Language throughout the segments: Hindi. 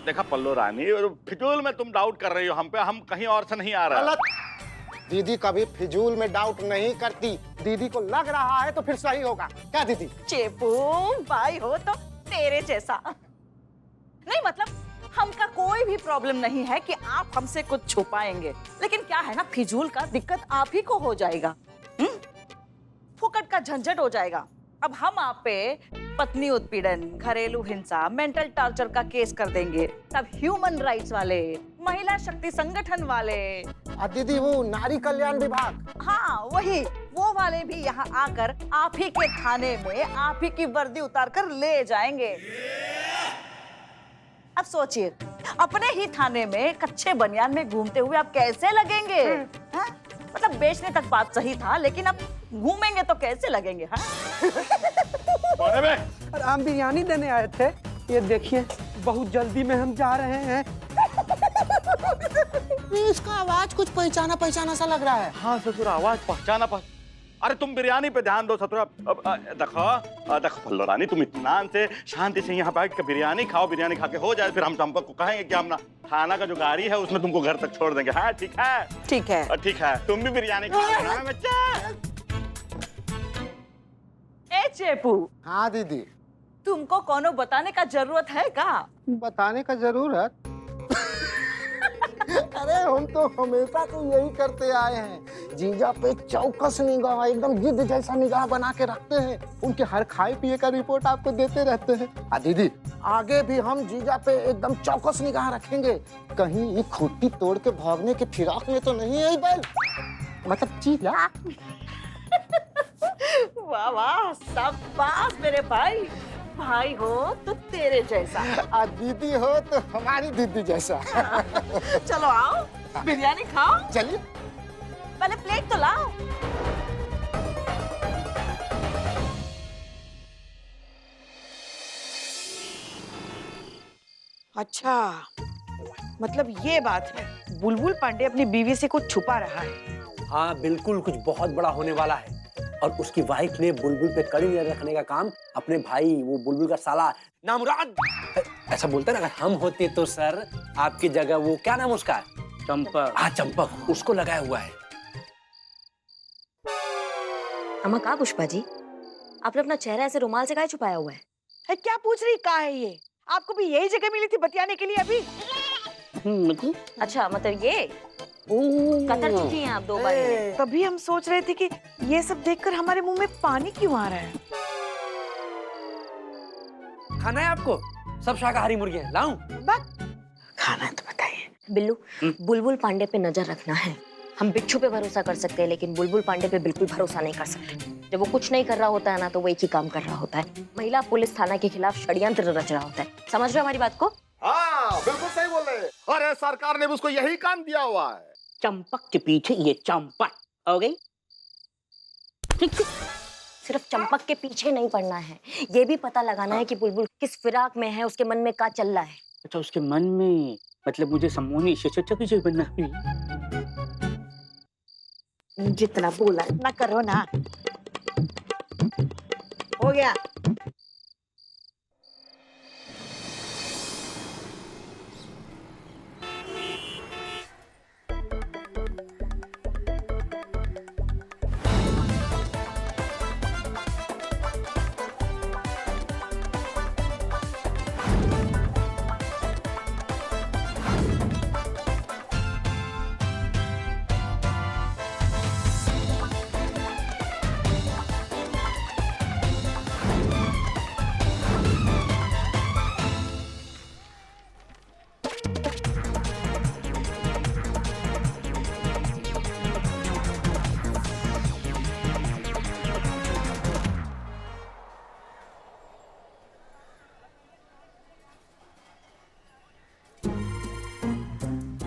देखा पल्लू रानी, फिजूल में तुम डाउट कर रही हो हम पे, हम कहीं और से नहीं आ रहा। गलत। दीदी कभी फिजूल में डाउट नहीं करती। दीदी को लग रहा है तो फिर सही होगा। क्या दीदी? चेपू भाई हो तो तेरे जैसा नहीं, मतलब हमका कोई भी प्रॉब्लम नहीं है कि आप हमसे कुछ छुपाएंगे, लेकिन क्या है ना, फिजूल का दिक्कत आप ही को हो जाएगा। फुकट का झंझट हो जाएगा। अब हम आप पे पत्नी उत्पीड़न, घरेलू हिंसा, मेंटल टॉर्चर का केस कर देंगे, तब ह्यूमन राइट्स वाले, महिला शक्ति संगठन वाले, दीदी वो नारी कल्याण विभाग, हाँ वही, वो वाले भी यहाँ आकर आप ही के थाने में आप ही की वर्दी उतार कर ले जाएंगे। अब सोचिए, अपने ही थाने में कच्चे बनियान में घूमते हुए आप कैसे लगेंगे? हाँ? मतलब बेचने तक बात सही था, लेकिन अब घूमेंगे तो कैसे लगेंगे? हाँ? और हम बिरयानी देने आए थे। ये देखिए, बहुत जल्दी में हम जा रहे हैं। इसका आवाज कुछ पहचाना पहचाना सा लग रहा है। हाँ ससुर, आवाज पहचाना अरे तुम बिरयानी पे ध्यान दो ससुर। अब देखो पल्लू रानी, तुम इत्मीनान से शांति से यहाँ बैठ के बिरयानी खाओ, बिरयानी खा के हो जाए, फिर हम चंपक को कहेंगे कि हम ना थाना का जो गाड़ी है उसमें तुमको घर तक छोड़ देंगे। हाँ ठीक है? ठीक है। ठीक है, तुम भी बिरयानी खाओ ना बच्चा। ए चेपू, हाँ दीदी। तुमको कोनो बताने का जरूरत है का? बताने का जरूरत? अरे हम तो हमेशा से यही करते आए हैं। जीजा पे चौकस निगाह, एकदम गिद्ध जैसा निगाह बना के रखते हैं। उनके हर खाए पिए का रिपोर्ट आपको देते रहते हैं। दीदी आगे भी हम जीजा पे एकदम चौकस निगाह रखेंगे। कहीं ये खूंटी तोड़ के भागने के फिराक में तो नहीं है बैल, मतलब जीजा। वाह वाह, शाबाश मेरे भाई। भाई हो तो तेरे जैसा, दीदी हो तो हमारी दीदी जैसा। चलो आओ, बिरयानी खाओ। चलिए, पहले प्लेट तो लाओ। अच्छा, मतलब ये बात है, बुलबुल पांडे अपनी बीवी से कुछ छुपा रहा है। हाँ बिल्कुल, कुछ बहुत बड़ा होने वाला है। और उसकी वाइफ ने बुलबुल पे कड़ी नजर रखने का काम अपने भाई, वो बुलबुल का साला नामुराद, ऐसा बोलते ना, अगर हम होते तो सर आपकी जगह, वो क्या नाम उसका, चंपक। हाँ चंपक, उसको लगाया हुआ है। अम्मा कहा पुष्पा जी, आपने अपना चेहरा ऐसे रुमाल से काहे छुपाया हुआ है? क्या पूछ रही, कहाँ है ये? आपको भी यही जगह मिली थी बतियाने के लिए अभी? मतलब? अच्छा, मतलब ये कतर चुकी हैं आप 2 बार। तभी हम सोच रहे थे कि ये सब देखकर हमारे मुंह में पानी क्यों आ रहा है। खाना है आपको? सब शाकाहारी मुर्गे हैं, लाऊं? खाना है तो बताइए। बिल्लू, बुलबुल पांडे पे नजर रखना है। हम बिच्छू पे भरोसा कर सकते हैं, लेकिन बुलबुल पांडे पे बिल्कुल भरोसा नहीं कर सकते। जब वो कुछ नहीं कर रहा होता है ना, तो वो एक ही काम कर रहा होता है, महिला पुलिस थाना के खिलाफ षड्यंत्र रच रहा होता है। समझ रहे हो हमारी बात को? हाँ बिल्कुल सही बोल रहे हैं। अरे सरकार ने उसको यही काम दिया हुआ है। चंपक के पीछे ये चंपक हो गई। सिर्फ चंपक के पीछे नहीं पड़ना है, ये भी पता लगाना है कि बुलबुल किस फिराक में है, उसके मन में क्या चल रहा है। अच्छा, उसके मन में, मतलब मुझे सम्मोहनी से बनना है। जितना बोला इतना करो ना। हो गया।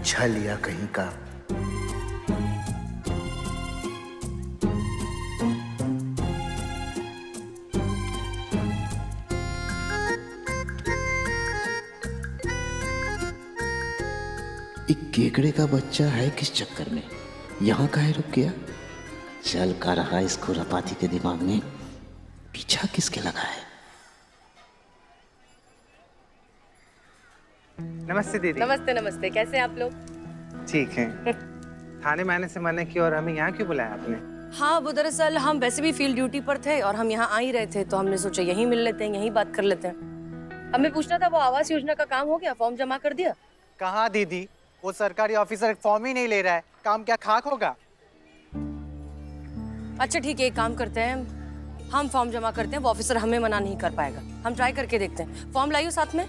छल या कहीं का। एक केकड़े का बच्चा है किस चक्कर में, यहाँ काहे रुक गया? चल का रहा इसको रपाती के दिमाग में, पीछा किसके लगा है? नमस्ते दीदी। नमस्ते नमस्ते, कैसे हैं आप लोग? ठीक है। थाने में आने से मना किया और हमें यहाँ क्यों बुलाया आपने? हाँ, वो दरअसल हम वैसे भी फील्ड ड्यूटी पर थे और हम यहाँ आ ही रहे थे, तो हमने सोचा यहीं मिल लेते हैं, यहीं बात कर लेते हैं। हमें पूछना था, वो आवास योजना का काम हो गया? फॉर्म जमा कर दिया? कहाँ दीदी, वो सरकारी ऑफिसर फॉर्म ही नहीं ले रहा है। काम क्या खाक होगा? अच्छा ठीक है, एक काम करते हैं, हम फॉर्म जमा करते हैं, वो ऑफिसर हमें मना नहीं कर पाएगा। हम ट्राई करके देखते हैं। फॉर्म लाइयो साथ में।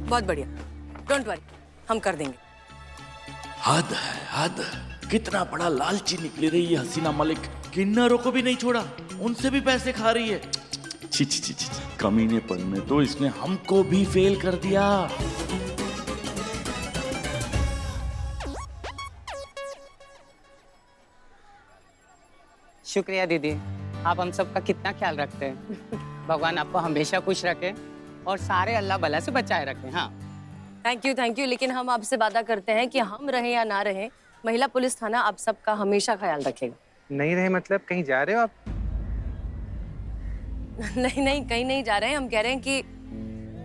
बहुत बढ़िया, डोंट वरी, हम कर देंगे। हद है हद। कितना बड़ा लालची निकली रही है हसीना मलिक। किन्नरों को भी नहीं छोड़ा, उनसे भी पैसे खा रही है। छी छी छी छी, कमीनेपन में तो इसने हमको भी फेल कर दिया। शुक्रिया दीदी, आप हम सबका कितना ख्याल रखते हैं। भगवान आपको हमेशा खुश रखे और सारे अल्लाह भला से बचाए रखे। हाँ थैंक यू, लेकिन हम आपसे वादा करते हैं कि हम रहे या ना रहे, महिला पुलिस थाना आप सबका हमेशा ख्याल रखेगा। नहीं रहे मतलब कहीं जा रहे हो आप? नहीं, कहीं नहीं जा रहे हैं। हम कह रहे हैं कि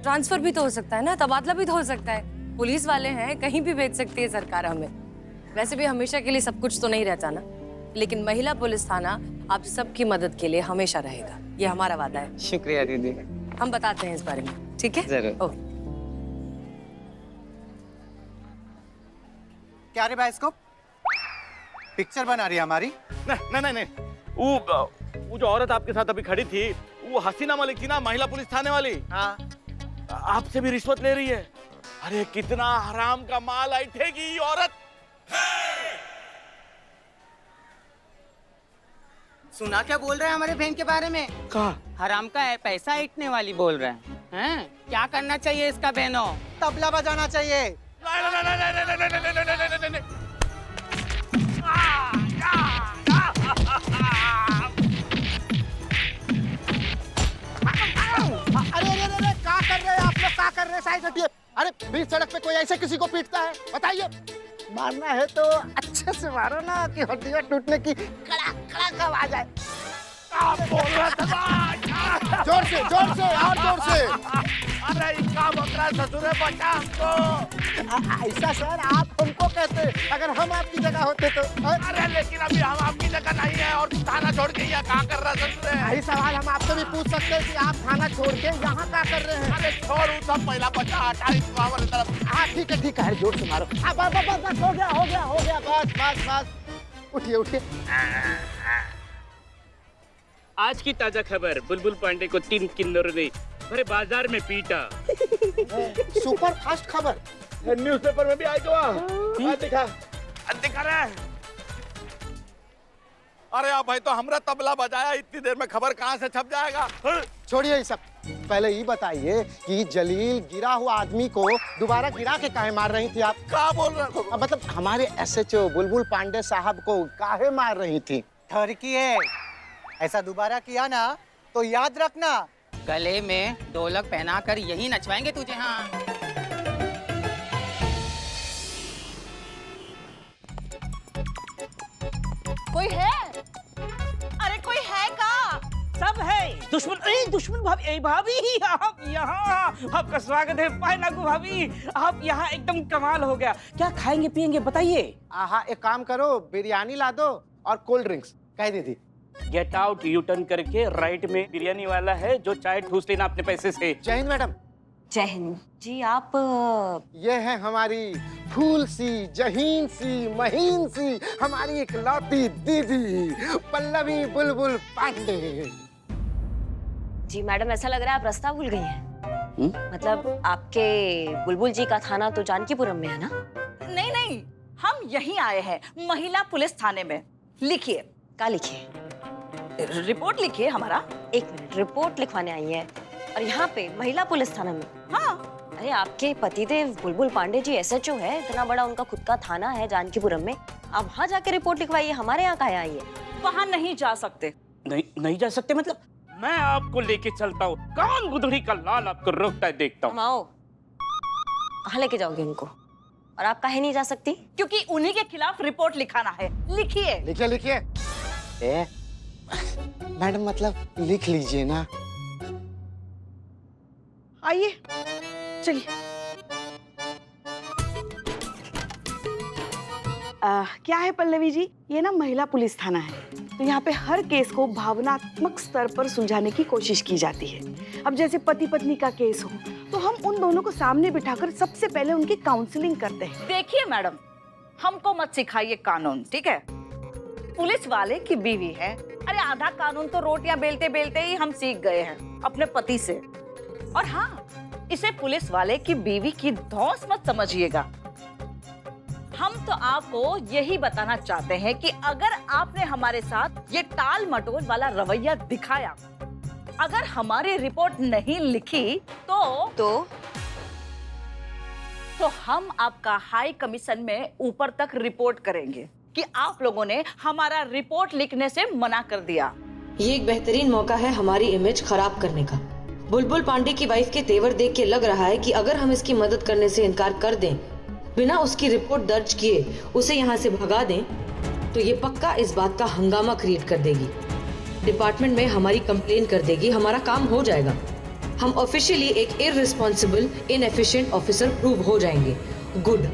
ट्रांसफर भी तो हो सकता है ना, तबादला भी तो हो सकता है। पुलिस वाले हैं, कहीं भी भेज सकती है सरकार हमें। वैसे भी हमेशा के लिए सब कुछ तो नहीं रहता ना, लेकिन महिला पुलिस थाना आप सबकी मदद के लिए हमेशा रहेगा, ये हमारा वादा है। शुक्रिया दीदी। हम बताते हैं इस बारे में, ठीक है? जरूर। ओके। क्या रे बाइस्कोप, पिक्चर बना रही है हमारी? नहीं, वो जो औरत आपके साथ अभी खड़ी थी, वो हसीना मलिक थी ना, महिला पुलिस थाने वाली। हाँ। आपसे भी रिश्वत ले रही है। अरे कितना हराम का माल ऐंठेगी ये औरत। सुना क्या बोल रहे हैं हमारे बहन के बारे में? कहा? हराम का है, पैसा इतने वाली बोल रहे हैं। क्या करना चाहिए इसका बहनों? तबला बजाना चाहिए। नहीं। अरे क्या कर रहे हैं आप लोग? क्या कर रहे हैं? साइड हटिए। अरे बीच सड़क पे कोई ऐसे किसी को पीटता है? बताइए। मारना है तो अच्छे से मारो ना, कि हड्डियां टूटने की कड़ाक आवाज आए। बोल रहा था जोर से और जोर से। अरे इनका बकरा ससुर है, बचा हमको। ऐसा सर आप हमको कहते, अगर हम आपकी जगह होते तो? अरे लेकिन अभी हम आपकी जगह नहीं है और तू थाना छोड़ के यहाँ कहाँ कर रहा ससुर है? यही सवाल हम आपसे भी पूछ सकते हैं कि आप थाना छोड़ के यहाँ क्या कर रहे हैं? अरे छोड़, वो सब पहला बच्चा हटा इस वाले तरफ। हाँ ठीक है, जोर से मारो। बस हो गया, बस उठिए। आज की ताजा खबर, बुलबुल पांडे को 3 किन्नरों ने भरे बाजार में पीटा। सुपर फास्ट खबर न्यूज़पेपर में भी आई तो दिखा रहा है। अरे आप भाई, तो हमरा तबला बजाया, इतनी देर में खबर कहाँ से छप जाएगा? छोड़िए ये सब, पहले ये बताइए कि जलील गिरा हुआ आदमी को दोबारा गिरा के काहे मार रही थी आप? क्या बोल रहे हो? मतलब हमारे SHO बुलबुल पांडे साहब को काहे मार रही थी? ठरकी है, ऐसा दोबारा किया ना तो याद रखना, गले में ढोलक पहनाकर यही नचवाएंगे तुझे। हाँ कोई है? अरे कोई है का? सब है। दुश्मन भाभी आप यहाँ, आपका स्वागत है। पाए लागू भाभी, आप यहाँ एकदम कमाल हो गया। क्या खाएंगे पिएंगे बताइए? आहा, एक काम करो, बिरयानी ला दो और कोल्ड ड्रिंक्स। कह दी थी। गेट आउट, यू टर्न करके राइट में बिरयानी वाला है, जो चाय ठूस लेना अपने पैसे से। जय हिंद मैडम। जय हिंद जी। आप ये है हमारी फूल सी, जहीन सी, महीन सी, हमारी एक लौती दीदी पल्लवी बुलबुल पांडे। जी मैडम, ऐसा लग रहा है आप रास्ता भूल गई हैं। मतलब आपके बुलबुल जी का थाना तो जानकीपुरम में है ना? नहीं, हम यहीं आए हैं, महिला पुलिस थाने में। लिखिए। क्या लिखिए? रिपोर्ट लिखिए हमारा। एक मिनट, रिपोर्ट लिखवाने आई है और यहाँ पे महिला पुलिस थाना में? हाँ। अरे आपके पतिदेव बुलबुल पांडे जी SHO है, इतना बड़ा उनका खुद का थाना है जानकीपुरम में। आप वहाँ जाके रिपोर्ट लिखवाइए, हमारे यहाँ काहे आई है? वहाँ नहीं जा सकते। नहीं जा सकते मतलब? मैं आपको लेके चलता हूँ। कौन गुदड़ी का लाल आपको रोकता है, देखता हूँ। हम आओ। कहाँ लेके जाओगे उनको? और आप काहे नहीं जा सकती? क्योंकि उन्हीं के खिलाफ रिपोर्ट लिखाना है। लिखिए। लिखिए। ए, मैडम मतलब लिख लीजिए ना। आइए चलिए। क्या है पल्लवी जी, ये ना महिला पुलिस थाना है, तो यहाँ पे हर केस को भावनात्मक स्तर पर सुलझाने की कोशिश की जाती है। अब जैसे पति पत्नी का केस हो तो हम उन दोनों को सामने बिठाकर सबसे पहले उनकी काउंसलिंग करते हैं। देखिए मैडम, हमको मत सिखाइए कानून, ठीक है? पुलिस वाले की बीवी है, अरे आधा कानून तो रोटियां बेलते बेलते ही हम सीख गए हैं अपने पति से। और हाँ, इसे पुलिस वाले की बीवी की धौंस मत समझिएगा। हम तो आपको यही बताना चाहते हैं कि अगर आपने हमारे साथ ये टाल मटोल वाला रवैया दिखाया, अगर हमारी रिपोर्ट नहीं लिखी तो हम आपका हाई कमीशन में ऊपर तक रिपोर्ट करेंगे कि आप लोगों ने हमारा रिपोर्ट लिखने से मना कर दिया। ये एक बेहतरीन मौका है हमारी इमेज खराब करने का। बुलबुल पांडे की वाइफ के तेवर देख के लग रहा है कि अगर हम इसकी मदद करने से इनकार कर दें, बिना उसकी रिपोर्ट दर्ज किए उसे यहाँ से भगा दें, तो ये पक्का इस बात का हंगामा क्रिएट कर देगी, डिपार्टमेंट में हमारी कंप्लेन कर देगी, हमारा काम हो जाएगा। हम ऑफिशियली एक इररिस्पॉन्सिबल, इनएफिशिएंट ऑफिसर प्रूव हो जाएंगे। गुड।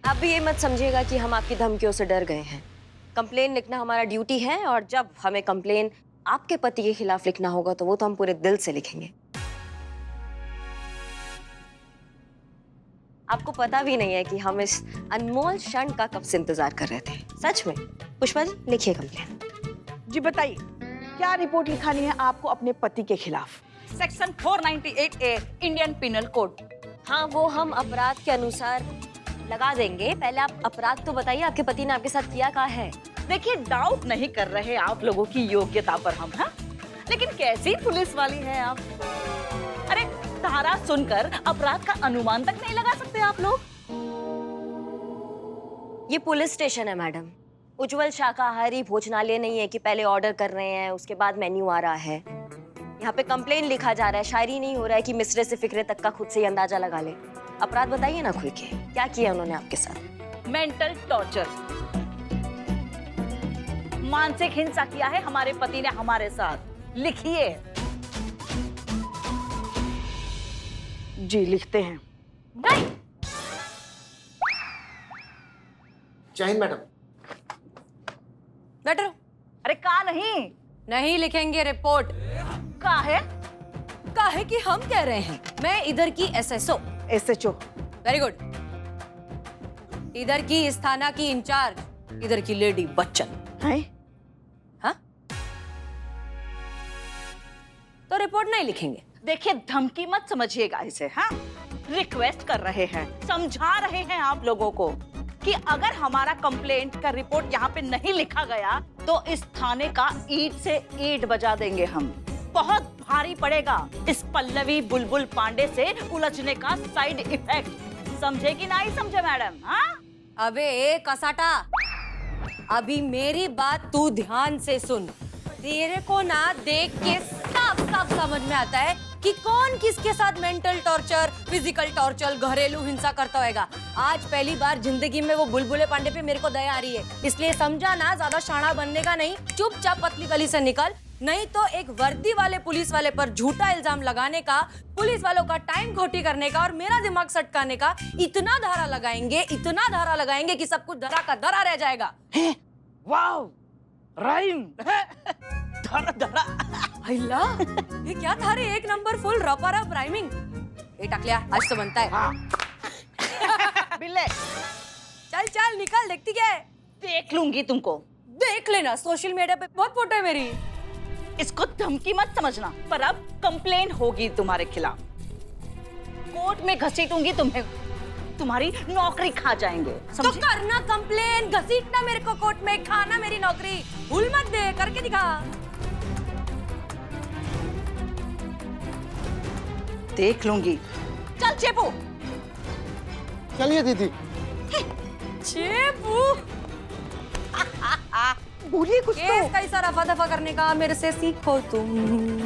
आप भी ये मत समझिएगा कि हम आपकी धमकियों से डर गए हैं। कंप्लेन लिखना हमारा ड्यूटी है, और जब हमें कंप्लेन आपके पति के खिलाफ लिखना होगा तो वो तो हम पूरे दिल से लिखेंगे। आपको पता भी नहीं है कि हम इस अनमोल क्षण का कब से इंतजार कर रहे थे। सच में। पुष्पा जी, लिखिए कंप्लेन। जी बताइए, क्या रिपोर्ट लिखानी है आपको अपने पति के खिलाफ? Section 498A Indian penal code. हाँ, वो हम अपराध के अनुसार लगा देंगे। पहले आप अपराध तो बताइए, आपके पति ने आपके साथ किया क्या है? देखिए, डाउट नहीं कर रहे आप लोगों की योग्यता पर हम, हाँ? लेकिन कैसी पुलिस वाली हैं आप? अरे धारा सुनकर अपराध का अनुमान तक नहीं लगा सकते आप लोग? ये पुलिस स्टेशन है मैडम, उज्जवल शाकाहारी भोजनालय नहीं है कि पहले ऑर्डर कर रहे हैं उसके बाद मेन्यू आ रहा है। यहाँ पे कंप्लेन लिखा जा रहा है, शायरी नहीं हो रहा है कि मिसरे से फिक्रे तक का खुद से ही अंदाजा लगा ले। अपराध बताइए ना खुल के, क्या किया उन्होंने आपके साथ? मेंटल टॉर्चर, मानसिक हिंसा किया है हमारे पति ने हमारे साथ। लिखिए। जी लिखते हैं। नहीं। जय हिंद मैडम। बैठो। अरे का नहीं? नहीं लिखेंगे रिपोर्ट। का है? का है कि हम कह रहे हैं। मैं इधर की SSO। SHO। Very good. इधर की इस थाना की इंचार्ज, इधर की लेडी बच्चन है। हाँ? तो रिपोर्ट नहीं लिखेंगे। देखिए, धमकी मत समझिएगा इसे, हाँ? रिक्वेस्ट कर रहे हैं, समझा रहे हैं आप लोगों को कि अगर हमारा कंप्लेंट का रिपोर्ट यहाँ पे नहीं लिखा गया तो इस थाने का ईंट से ईंट बजा देंगे हम। बहुत भारी पड़ेगा इस पल्लवी बुलबुल पांडे से उलझने का साइड इफेक्ट। समझे कि नहीं समझे मैडम? हाँ? अबे कसाटा, अभी मेरी बात तू ध्यान से सुन। तेरे को ना देख के साफ साफ समझ में आता है कि कौन किसके साथ मेंटल टॉर्चर, फिजिकल टॉर्चर, घरेलू हिंसा करता होगा। आज पहली बार जिंदगी में वो बुलबुले पांडे पे मेरे को दया आ रही है, इसलिए समझा ना, ज्यादा शाना बनने का नहीं, चुपचाप पतली गली से निकल, नहीं तो एक वर्दी वाले पुलिस वाले पर झूठा इल्जाम लगाने का, पुलिस वालों का टाइम खोटी करने का और मेरा दिमाग सटकाने का इतना धारा लगाएंगे कि सब कुछ धरा का धरा रह जाएगा। वाव, राइम। धरा धरा। अल्ला, ये क्या था रे? एक नंबर फुल रपा-रप राइमिंग। ए टकलिया, आज तो बनता है। हाँ। बिल्ले, चल चल निकल, देखती क्या है? देख लूंगी तुमको। देख लेना, सोशल मीडिया पे बहुत फोटो है मेरी। इसको धमकी मत समझना, पर अब कंप्लेन होगी तुम्हारे खिलाफ। कोर्ट में घसीटूंगी तुम्हें, तुम्हारी नौकरी खा जाएंगे। तो करना कंप्लेन, घसीटना मेरे को कोर्ट में, खाना मेरी नौकरी। भूल मत दे, करके दिखा। देख लूंगी। चल चेपू। चलिए दीदी। चेपू। बोलिए कुछ तो। कैसा रफा दफा करने का मेरे से सीखो तुम।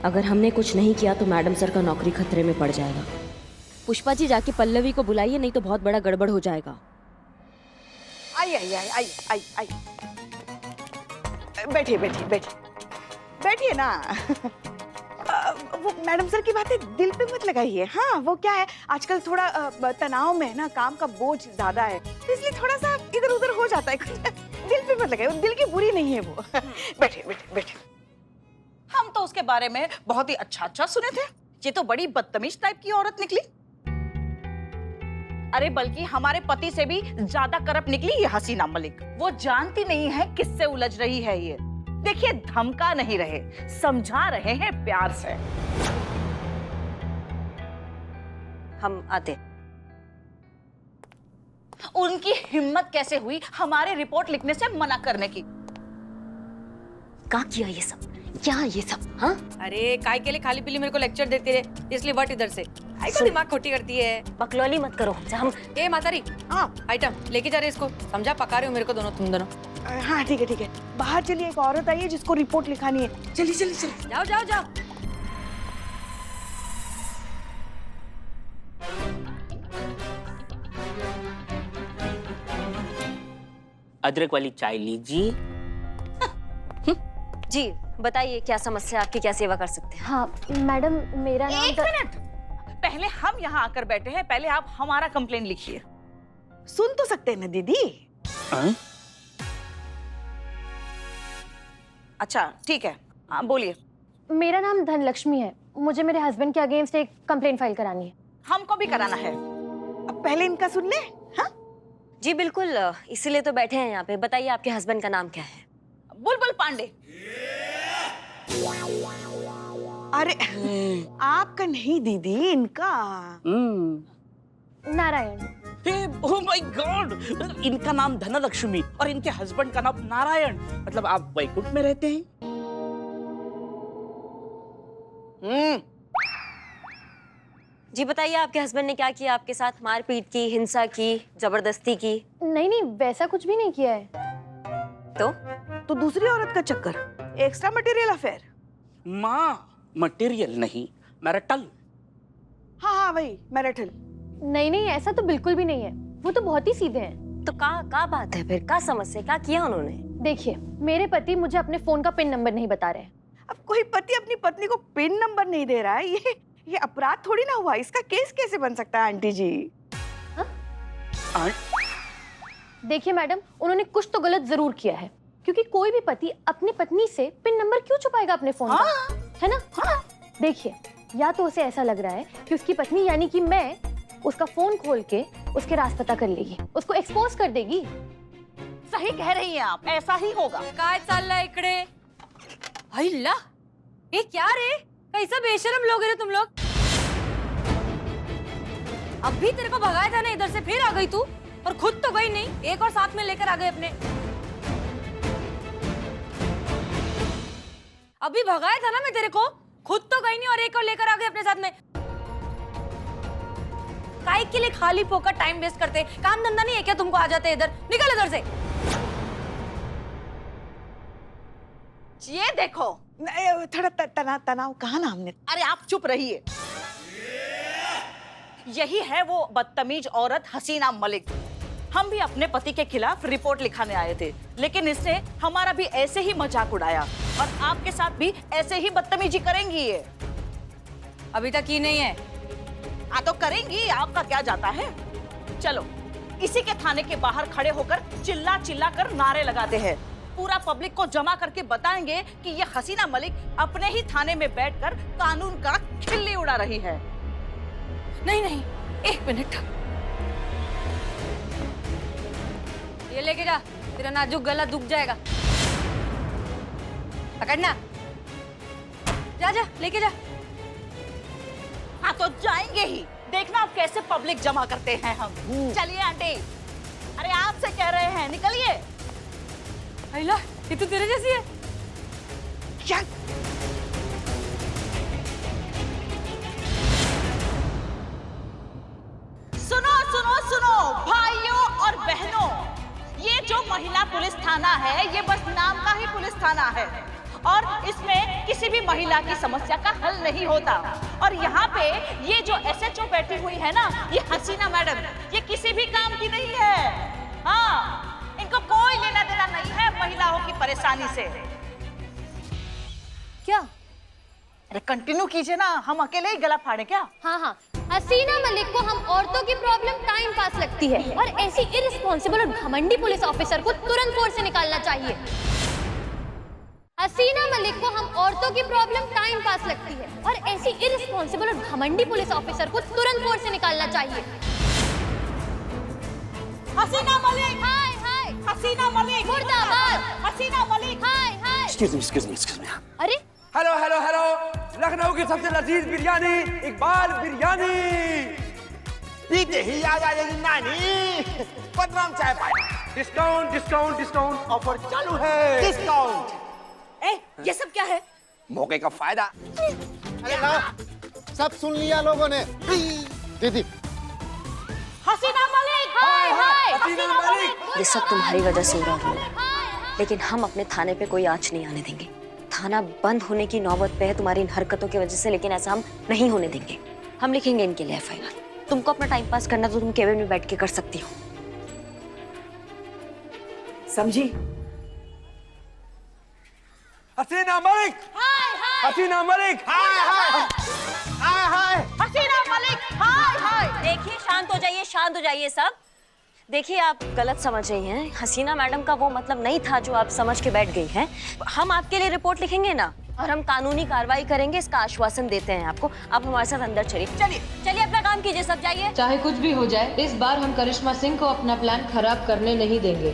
अगर हमने कुछ नहीं किया तो मैडम सर का नौकरी खतरे में पड़ जाएगा। पुष्पा जी, जाके पल्लवी को बुलाइए, नहीं तो बहुत बड़ा गड़बड़ हो जाएगा। आइए आइए आइए आइए आइए, बैठिए बैठिए बैठिए बैठिए ना। वो मैडम सर की बातें दिल पे मत लगाइए। हाँ वो क्या है, आजकल थोड़ा तनाव में है ना, काम का बोझ ज्यादा है, तो इसलिए थोड़ा सा इधर उधर हो जाता है। दिल पे मत लगाइए, दिल की बुरी नहीं है वो। बैठिए बैठिए बैठिए। हम तो उसके बारे में बहुत ही अच्छा अच्छा सुने थे, ये तो बड़ी बदतमीज टाइप की औरत निकली। अरे बल्कि हमारे पति से भी ज्यादा करप्ट निकली ये हसीना मलिक। वो जानती नहीं है किससे उलझ रही है ये। देखिए धमका नहीं रहे, समझा रहे हैं प्यार से। हम आते। उनकी हिम्मत कैसे हुई हमारे रिपोर्ट लिखने से मना करने की? क्या किया ये सब, क्या ये सब? हाँ अरे काय के लिए खाली पीली मेरे को लेक्चर देती रहे, इसलिए बट इधर से आई को दिमाग खोटी करती है। बकलौली मत करो हमसे। हम ए मातारी, हाँ आइटम लेके जा रहे इसको, समझा? पका रहे हो मेरे को दोनों, तुम दोनों। हाँ ठीक है ठीक है, बाहर चलिए, एक औरत आई है जिसको रिपोर्ट लिखानी है। चलिए चलिए चलिए, जाओ जाओ जाओ। अदरक वाली चाय लीजिए। जी बताइए, क्या समस्या, आपकी क्या सेवा कर सकते हैं? हाँ मैडम, मेरा नाम एक मिनट, पहले हम यहाँ आकर बैठे हैं, पहले आप हमारा कंप्लेंट लिखिए। सुन तो सकते हैं ना दीदी? अच्छा ठीक है, हाँ बोलिए। मेरा नाम धनलक्ष्मी है, मुझे मेरे हस्बैंड के अगेंस्ट एक कंप्लेंट फाइल करानी है। हमको भी कराना है, अब पहले इनका सुन ले। हाँ जी बिल्कुल, इसीलिए तो बैठे हैं यहाँ पे। बताइए आपके हस्बैंड का नाम क्या है? बुलबुल पांडे। अरे आपका नहीं दीदी, इनका। नारायण। ओह माय गॉड, इनका नाम धनलक्ष्मी और इनके हस्बैंड का नाम नारायण। मतलब आप वैकुंठ में रहते हैं? जी बताइए, आपके हस्बैंड ने क्या किया आपके साथ? मारपीट की, हिंसा की, जबरदस्ती की? नहीं नहीं, वैसा कुछ भी नहीं किया है। तो दूसरी औरत का चक्कर, एक्स्ट्रा मटेरियल अफेयर? माँ, मटेरियल नहीं, मैरिटल। हाँ हाँ वही मैरिटल। नहीं नहीं, ऐसा तो बिल्कुल भी नहीं है, वो तो बहुत ही सीधे हैं। तो का बात है फिर? का समस्या, क्या किया उन्होंने? देखिए, मेरे पति मुझे अपने फोन का पिन नंबर नहीं बता रहे हैं। अब कोई पति अपनी पत्नी को पिन नंबर नहीं दे रहा है, ये अपराध थोड़ी ना हुआ। इसका केस कैसे बन सकता है आंटी जी? देखिए मैडम, उन्होंने कुछ तो गलत जरूर किया है, क्योंकि कोई भी पति अपनी पत्नी से पिन नंबर क्यों छुपाएगा अपने फोन का, है ना? देखिए, या तो उसे ऐसा लग रहा है कि उसकी पत्नी यानी कि मैं उसका फोन खोल के उसके राज पता कर लेगी, उसको एक्सपोज कर देगी। सही कह रही हैं आप, ऐसा ही होगा। काय चालला इकडे? अल्लाह, ये क्या रे? कैसा बेशरम लोग हैं तुम लोग? अब भी तेरे को भगाया था ना इधर से, फिर आ गई तू, और खुद तो गई नहीं, एक और साथ में लेकर आ गए अपने। अभी भगाया था ना मैं तेरे को, खुद तो गई नहीं और एक और लेकर आ गए अपने साथ में। काय के लिए खाली फोकट टाइम वेस्ट करते? काम धंधा नहीं है क्या तुमको? आ जाते इधर, निकल इधर से। ये देखो, थोड़ा तनाव कहा ना हमने। अरे आप चुप रहिए। यही है वो बदतमीज औरत हसीना मलिक। हम भी अपने पति के खिलाफ रिपोर्ट लिखाने आए थे, लेकिन इसने हमारा भी ऐसे ही मजाक उड़ाया, और आपके साथ भी ऐसे ही बदतमीजी करेंगी ये। अभी तक की नहीं है। तो करेंगी, आपका क्या जाता है? चलो, इसी के थाने के बाहर खड़े होकर चिल्ला चिल्ला कर नारे लगाते हैं। पूरा पब्लिक को जमा करके बताएंगे कि ये हसीना मलिक अपने ही थाने में बैठकर कानून का खिल्ली उड़ा रही है। नहीं नहीं, एक मिनट, ये लेके जा, तेरा नाजुक गला दुख जाएगा। पकड़ना, जा जा लेके जा। हाँ तो जाएंगे ही, देखना आप कैसे पब्लिक जमा करते हैं हम। चलिए आंटी, अरे आपसे कह रहे हैं, निकलिए। अल्लाह, ये तो तेरे जैसी है। क्या? सुनो सुनो सुनो भाइयों और बहनों, ये जो महिला पुलिस थाना है, ये बस नाम का ही पुलिस थाना है, और इसमें किसी भी महिला की समस्या का हल नहीं होता। और यहाँ पे ये जो SHO बैठी हुई है ना, ये हसीना मैडम, ये किसी भी काम की नहीं है। हाँ, परेशानी से। क्या? अरे कंटिन्यू कीजिए ना, हम अकेले ही गला फाड़े क्या? हाँ हाँ, हसीना मलिक को हम औरतों की प्रॉब्लम टाइम पास लगती है और ऐसी इरिस्पॉन्सिबल और घमंडी पुलिस ऑफिसर को तुरंत फोर्स से निकालना चाहिए। हसीना मलिक को हम औरतों की प्रॉब्लम टाइम पास लगती है और ऐसी इरिस्पॉन्सिबल और घमंडी पुलिस ऑफिसर को तुरंत फोर्स से निकालना चाहिए। हसीना मलिक, हाय हाय, हसीना मलिक मुर्दाबाद, हसीना मलिक। हाय हाय। Excuse me. अरे हेलो हेलो हेलो, लखनऊ की सबसे लजीज बिरयानी, इकबाल बिरयानी। पीते ही आ जाएगी नानी, बदनाम चाय पाए। डिस्काउंट डिस्काउंट डिस्काउंट ऑफर चालू है। डिस्काउंट। ए, ये सब क्या है? मौके का फायदा। अरे ला, सब सुन लिया लोगों ने। दीदी हसीना मलिक, हाय हाय। हसीना मलिक। ये सब तुम्हारी वजह से हो रहा है, लेकिन हम अपने थाने पे कोई आँच नहीं आने देंगे। थाना बंद होने की नौबत पे है तुम्हारी इन हरकतों की वजह से, लेकिन ऐसा हम नहीं होने देंगे। हम लिखेंगे इनके लिए एफआईआर। तुमको अपना टाइम पास करना तो तुम केबिन में बैठ के कर सकती हो। समझी? हसीना मलिक, हाय हाय। हसीना मलिक, हाय हाय हाय हाय। हसीना मलिक, हाय हाय। देखिए, शांत हो जाइए सब। देखिए, आप गलत समझ रही हैं। हसीना मैडम का वो मतलब नहीं था जो आप समझ के बैठ गई हैं। हम आपके लिए रिपोर्ट लिखेंगे ना, और हम कानूनी कार्रवाई करेंगे, इसका आश्वासन देते हैं आपको। आप हमारे साथ अंदर चलिए। चलिए अपना काम कीजिए, सब जाइए। चाहे कुछ भी हो जाए, इस बार हम करिश्मा सिंह को अपना प्लान खराब करने नहीं देंगे।